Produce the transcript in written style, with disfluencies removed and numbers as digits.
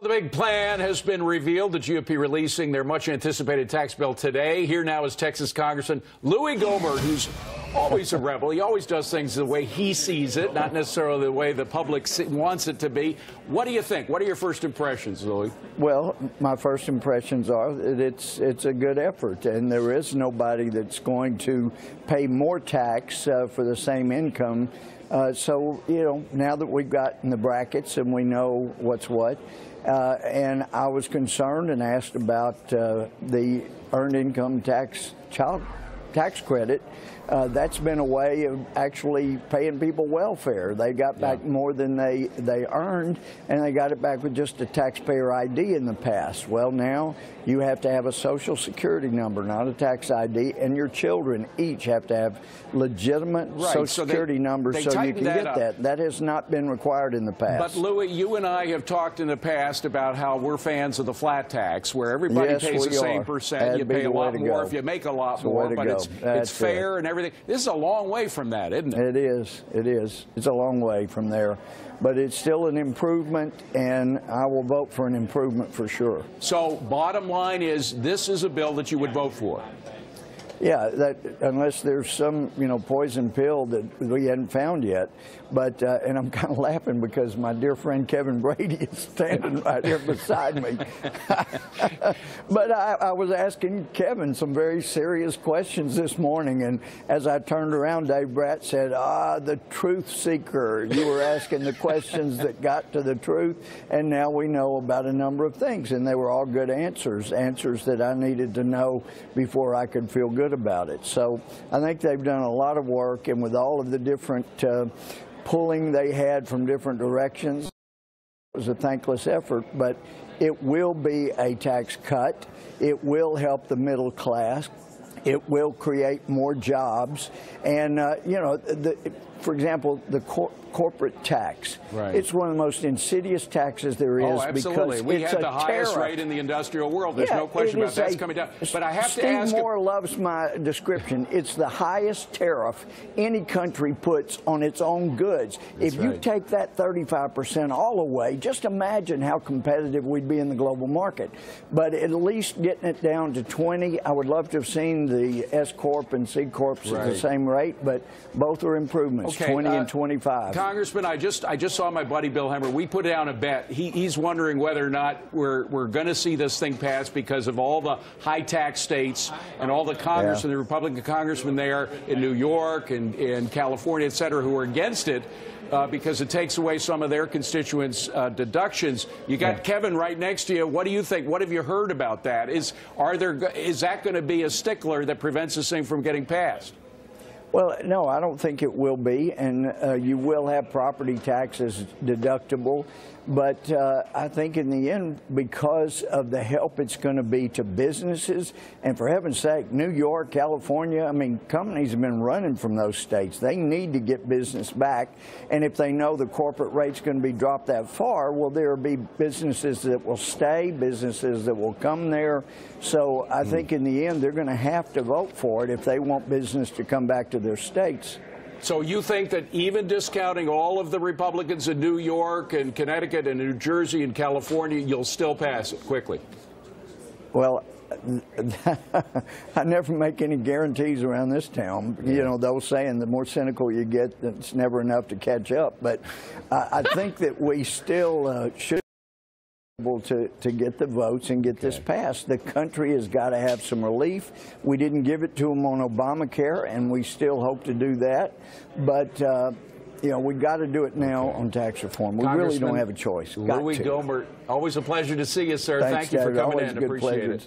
The big plan has been revealed. The GOP releasing their much-anticipated tax bill today. Here now is Texas Congressman Louie Gohmert, who's always a rebel. He always does things the way he sees it, not necessarily the way the public wants it to be. What do you think? What are your first impressions, Louie? Well, my first impressions are that it's a good effort, and there is nobody that's going to pay more tax for the same income. So, you know, now that we've gotten the brackets and we know what's what, and I was concerned and asked about the earned income child tax credit. That's been a way of actually paying people welfare. They got back more than they earned, and they got it back with just a taxpayer ID in the past. Well, now you have to have a Social Security number, not a tax ID, and your children each have to have legitimate Social Security numbers so you can get that. That has not been required in the past. But, Louie, you and I have talked in the past about how we're fans of the flat tax, where everybody pays the same percent. You pay a lot more if you make a lot more, but it's fair and everything. This is a long way from that, isn't it? It is. It is. It's a long way from there. But it's still an improvement, and I will vote for an improvement for sure. So bottom line is, this is a bill that you would vote for? Yeah, that, unless there's some, poison pill that we hadn't found yet. But, and I'm kind of laughing because my dear friend Kevin Brady is standing right here beside me. But I was asking Kevin some very serious questions this morning, and as I turned around, Dave Bratt said, the truth seeker. You were asking the questions that got to the truth, and now we know about a number of things, and they were all good answers that I needed to know before I could feel good about it. So I think they've done a lot of work, and with all of the different pulling they had from different directions, it was a thankless effort, but it will be a tax cut. It will help the middle class. It will create more jobs. And, for example, the corporate tax. Right. It's one of the most insidious taxes there is. Oh, absolutely. We have the highest rate in the industrial world. There's no question about that's coming down. But I have to ask. Steve Moore loves my description. It's the highest tariff any country puts on its own goods. If you take that 35% all away, just imagine how competitive we'd be in the global market. But at least getting it down to 20, I would love to have seen the S Corp and C Corps at the same rate, but both are improvements, 20 and 25. Congressman, I just saw my buddy Bill Hemmer. We put down a bet. He's wondering whether or not we're going to see this thing pass because of all the high tax states and all the Congress and the Republican congressmen there in New York and in California, et cetera, who are against it because it takes away some of their constituents' deductions. You got Kevin right next to you. What do you think? What have you heard about that? Is that going to be a stickler that prevents this thing from getting passed? Well, no, I don't think it will be, and you will have property taxes deductible. But I think in the end, because of the help it's going to be to businesses, and for heaven's sake, New York, California, I mean, companies have been running from those states. They need to get business back, and if they know the corporate rate's going to be dropped that far, well, there will be businesses that will stay, businesses that will come there. So I think in the end, they're going to have to vote for it if they want business to come back to their states. So you think that even discounting all of the Republicans in New York and Connecticut and New Jersey and California, you'll still pass it quickly? Well, I never make any guarantees around this town. You know, those saying the more cynical you get, it's never enough to catch up. But I think that we still should be able to get the votes and get this passed. The country has got to have some relief. We didn't give it to them on Obamacare, and we still hope to do that. But we've got to do it now on tax reform. We really don't have a choice. Louie Gohmert, always a pleasure to see you, sir. Thanks, Thank you for Dad. coming Always in. Good Appreciate pleasure. it.